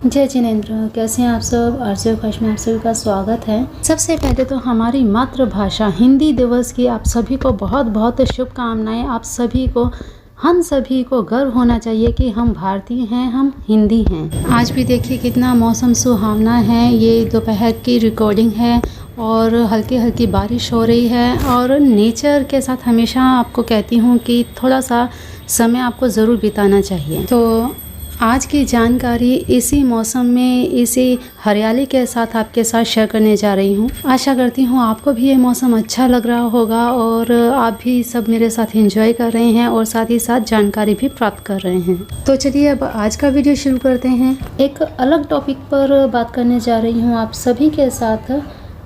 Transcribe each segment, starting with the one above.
जय जिनेंद्र, कैसे हैं आप सब। आरजे ख्वाहिश में आप सभी का स्वागत है। सबसे पहले तो हमारी मातृभाषा हिंदी दिवस की आप सभी को बहुत बहुत शुभकामनाएं। आप सभी को, हम सभी को गर्व होना चाहिए कि हम भारतीय हैं, हम हिंदी हैं। आज भी देखिए कितना मौसम सुहावना है। ये दोपहर की रिकॉर्डिंग है और हल्की हल्की बारिश हो रही है। और नेचर के साथ हमेशा आपको कहती हूँ कि थोड़ा सा समय आपको ज़रूर बिताना चाहिए। तो आज की जानकारी इसी मौसम में, इसी हरियाली के साथ आपके साथ शेयर करने जा रही हूँ। आशा करती हूँ आपको भी ये मौसम अच्छा लग रहा होगा और आप भी सब मेरे साथ एंजॉय कर रहे हैं और साथ ही साथ जानकारी भी प्राप्त कर रहे हैं। तो चलिए अब आज का वीडियो शुरू करते हैं। एक अलग टॉपिक पर बात करने जा रही हूँ आप सभी के साथ।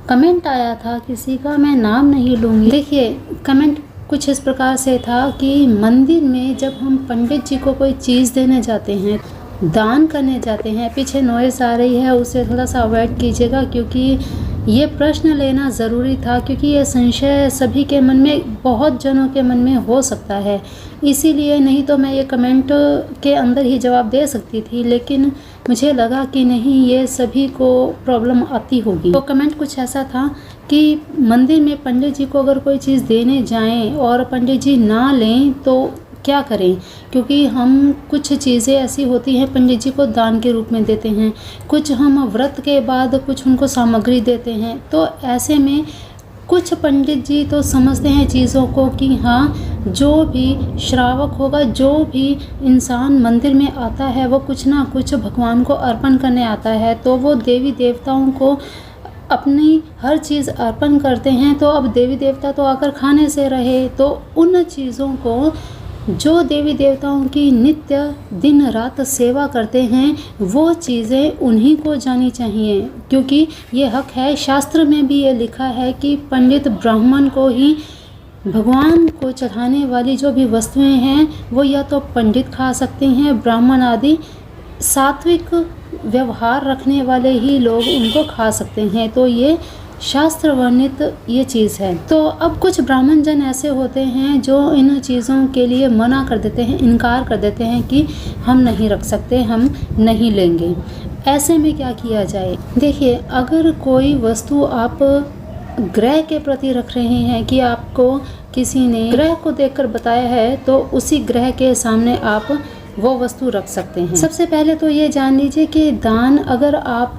कमेंट आया था किसी का, मैं नाम नहीं लूँगी। देखिए कमेंट कुछ इस प्रकार से था कि मंदिर में जब हम पंडित जी को कोई चीज़ देने जाते हैं, दान करने जाते हैं, पीछे नॉइस आ रही है, उसे थोड़ा सा अवॉइड कीजिएगा क्योंकि ये प्रश्न लेना ज़रूरी था। क्योंकि ये संशय सभी के मन में, बहुत जनों के मन में हो सकता है। इसीलिए, नहीं तो मैं ये कमेंट के अंदर ही जवाब दे सकती थी, लेकिन मुझे लगा कि नहीं, ये सभी को प्रॉब्लम आती होगी। तो कमेंट कुछ ऐसा था कि मंदिर में पंडित जी को अगर कोई चीज़ देने जाएं और पंडित जी ना लें तो क्या करें। क्योंकि हम कुछ चीज़ें ऐसी होती हैं पंडित जी को दान के रूप में देते हैं, कुछ हम व्रत के बाद कुछ उनको सामग्री देते हैं। तो ऐसे में कुछ पंडित जी तो समझते हैं चीज़ों को कि हाँ, जो भी श्रावक होगा, जो भी इंसान मंदिर में आता है वो कुछ ना कुछ भगवान को अर्पण करने आता है। तो वो देवी देवताओं को अपनी हर चीज़ अर्पण करते हैं। तो अब देवी देवता तो आकर खाने से रहे, तो उन चीज़ों को जो देवी देवताओं की नित्य दिन रात सेवा करते हैं, वो चीज़ें उन्हीं को जानी चाहिए। क्योंकि ये हक है, शास्त्र में भी ये लिखा है कि पंडित ब्राह्मण को ही भगवान को चढ़ाने वाली जो भी वस्तुएं हैं वो या तो पंडित खा सकते हैं, ब्राह्मण आदि सात्विक व्यवहार रखने वाले ही लोग उनको खा सकते हैं। तो ये शास्त्र वर्णित ये चीज़ है। तो अब कुछ ब्राह्मण जन ऐसे होते हैं जो इन चीज़ों के लिए मना कर देते हैं, इनकार कर देते हैं कि हम नहीं रख सकते, हम नहीं लेंगे। ऐसे में क्या किया जाए। देखिए, अगर कोई वस्तु आप ग्रह के प्रति रख रहे हैं कि आपको किसी ने ग्रह को देखकर बताया है, तो उसी ग्रह के सामने आप वो वस्तु रख सकते हैं। सबसे पहले तो ये जान लीजिए कि दान, अगर आप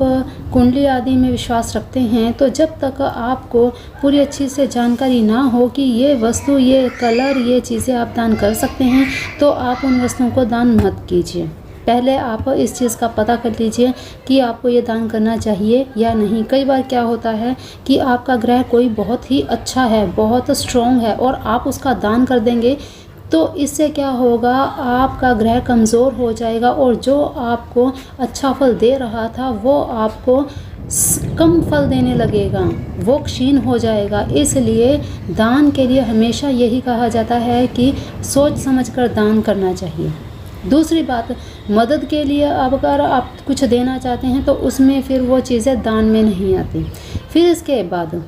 कुंडली आदि में विश्वास रखते हैं, तो जब तक आपको पूरी अच्छी से जानकारी ना हो कि ये वस्तु, ये कलर, ये चीज़ें आप दान कर सकते हैं, तो आप उन वस्तुओं को दान मत कीजिए। पहले आप इस चीज़ का पता कर लीजिए कि आपको ये दान करना चाहिए या नहीं। कई बार क्या होता है कि आपका ग्रह कोई बहुत ही अच्छा है, बहुत स्ट्रॉन्ग है, और आप उसका दान कर देंगे, तो इससे क्या होगा, आपका ग्रह कमज़ोर हो जाएगा और जो आपको अच्छा फल दे रहा था वो आपको कम फल देने लगेगा, वो क्षीण हो जाएगा। इसलिए दान के लिए हमेशा यही कहा जाता है कि सोच समझकर दान करना चाहिए। दूसरी बात, मदद के लिए अगर आप कुछ देना चाहते हैं तो उसमें फिर वो चीज़ें दान में नहीं आती। फिर इसके बाद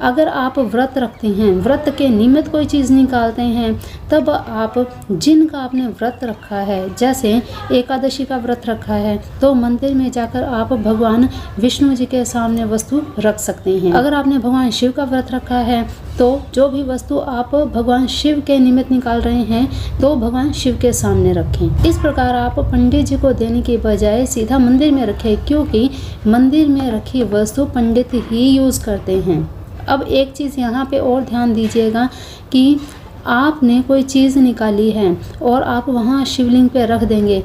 अगर आप व्रत रखते हैं, व्रत के निमित्त कोई चीज़ निकालते हैं, तब आप जिनका आपने व्रत रखा है, जैसे एकादशी का व्रत रखा है, तो मंदिर में जाकर आप भगवान विष्णु जी के सामने वस्तु रख सकते हैं। अगर आपने भगवान शिव का व्रत रखा है, तो जो भी वस्तु आप भगवान शिव के निमित्त निकाल रहे हैं, तो भगवान शिव के सामने रखें। इस प्रकार आप पंडित जी को देने के बजाय सीधा मंदिर में रखें, क्योंकि मंदिर में रखी वस्तु पंडित ही यूज़ करते हैं। अब एक चीज़ यहाँ पे और ध्यान दीजिएगा कि आपने कोई चीज़ निकाली है और आप वहाँ शिवलिंग पे रख देंगे।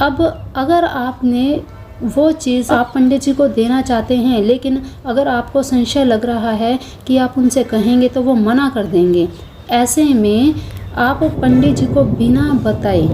अब अगर आपने वो चीज़ आप पंडित जी को देना चाहते हैं, लेकिन अगर आपको संशय लग रहा है कि आप उनसे कहेंगे तो वो मना कर देंगे, ऐसे में आप पंडित जी को बिना बताए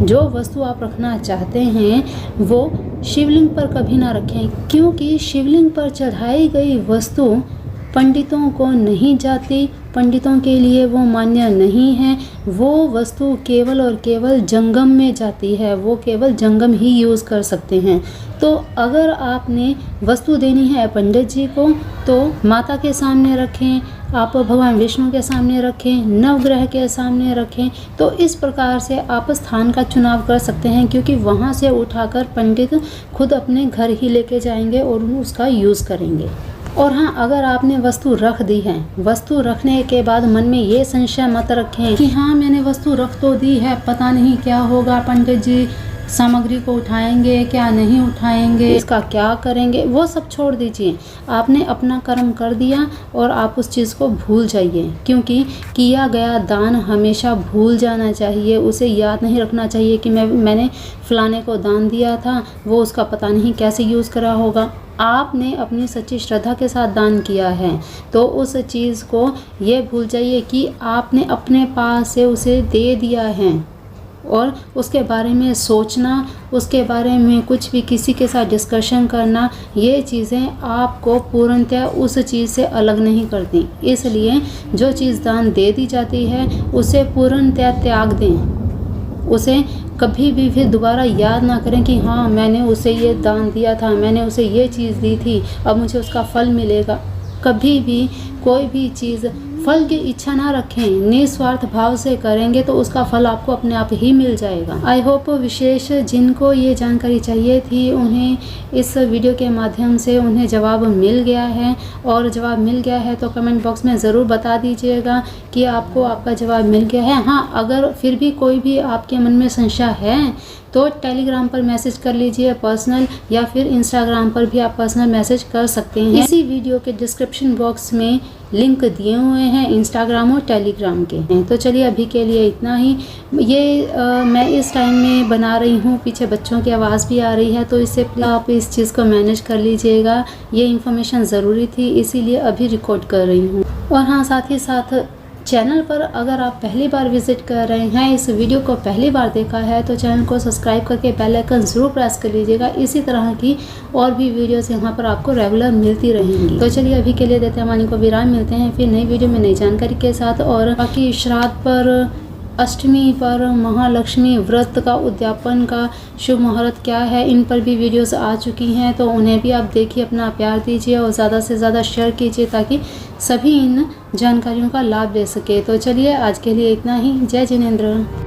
जो वस्तु आप रखना चाहते हैं वो शिवलिंग पर कभी ना रखें। क्योंकि शिवलिंग पर चढ़ाई गई वस्तु पंडितों को नहीं जाती, पंडितों के लिए वो मान्य नहीं है। वो वस्तु केवल और केवल जंगम में जाती है, वो केवल जंगम ही यूज़ कर सकते हैं। तो अगर आपने वस्तु देनी है पंडित जी को तो माता के सामने रखें, आप भगवान विष्णु के सामने रखें, नवग्रह के सामने रखें। तो इस प्रकार से आप स्थान का चुनाव कर सकते हैं, क्योंकि वहाँ से उठाकर पंडित खुद अपने घर ही लेके जाएंगे और उसका यूज़ करेंगे। और हाँ, अगर आपने वस्तु रख दी है, वस्तु रखने के बाद मन में ये संशय मत रखें कि हाँ मैंने वस्तु रख तो दी है, पता नहीं क्या होगा, पंडित जी सामग्री को उठाएंगे क्या नहीं उठाएंगे, इसका क्या करेंगे, वो सब छोड़ दीजिए। आपने अपना कर्म कर दिया और आप उस चीज़ को भूल जाइए, क्योंकि किया गया दान हमेशा भूल जाना चाहिए। उसे याद नहीं रखना चाहिए कि मैंने फलाने को दान दिया था, वो उसका पता नहीं कैसे यूज़ करा होगा। आपने अपनी सच्ची श्रद्धा के साथ दान किया है तो उस चीज़ को ये भूल जाइए कि आपने अपने पास से उसे दे दिया है। और उसके बारे में सोचना, उसके बारे में कुछ भी किसी के साथ डिस्कशन करना, ये चीज़ें आपको पूर्णतः उस चीज़ से अलग नहीं करती। इसलिए जो चीज़ दान दे दी जाती है उसे पूर्णतः त्याग दें। उसे कभी भी फिर दोबारा याद ना करें कि हाँ मैंने उसे ये दान दिया था, मैंने उसे ये चीज़ दी थी, अब मुझे उसका फल मिलेगा। कभी भी कोई भी चीज़ फल की इच्छा ना रखें, निस्वार्थ भाव से करेंगे तो उसका फल आपको अपने आप ही मिल जाएगा। आई होप विशेष जिनको ये जानकारी चाहिए थी उन्हें इस वीडियो के माध्यम से उन्हें जवाब मिल गया है। और जवाब मिल गया है तो कमेंट बॉक्स में ज़रूर बता दीजिएगा कि आपको आपका जवाब मिल गया है। हाँ, अगर फिर भी कोई भी आपके मन में संशय है तो टेलीग्राम पर मैसेज कर लीजिए पर्सनल, या फिर इंस्टाग्राम पर भी आप पर्सनल मैसेज कर सकते हैं। इसी वीडियो के डिस्क्रिप्शन बॉक्स में लिंक दिए हुए हैं इंस्टाग्राम और टेलीग्राम के। तो चलिए अभी के लिए इतना ही। मैं इस टाइम में बना रही हूँ, पीछे बच्चों की आवाज़ भी आ रही है, तो इससे आप इस चीज़ को मैनेज कर लीजिएगा। ये इन्फॉर्मेशन ज़रूरी थी इसीलिए अभी रिकॉर्ड कर रही हूँ। और हाँ, साथ ही साथ चैनल पर अगर आप पहली बार विजिट कर रहे हैं, इस वीडियो को पहली बार देखा है तो चैनल को सब्सक्राइब करके बेल आइकन ज़रूर प्रेस कर लीजिएगा। इसी तरह की और भी वीडियोस यहाँ पर आपको रेगुलर मिलती रहेंगी। तो चलिए अभी के लिए देते हैं वाणी को विराम, मिलते हैं फिर नई वीडियो में नई जानकारी के साथ। और बाकी श्राद्ध पर, अष्टमी पर, महालक्ष्मी व्रत का उद्यापन का शुभ मुहूर्त क्या है, इन पर भी वीडियोस आ चुकी हैं, तो उन्हें भी आप देखिए, अपना प्यार दीजिए और ज़्यादा से ज़्यादा शेयर कीजिए ताकि सभी इन जानकारियों का लाभ ले सके। तो चलिए आज के लिए इतना ही। जय जिनेंद्र।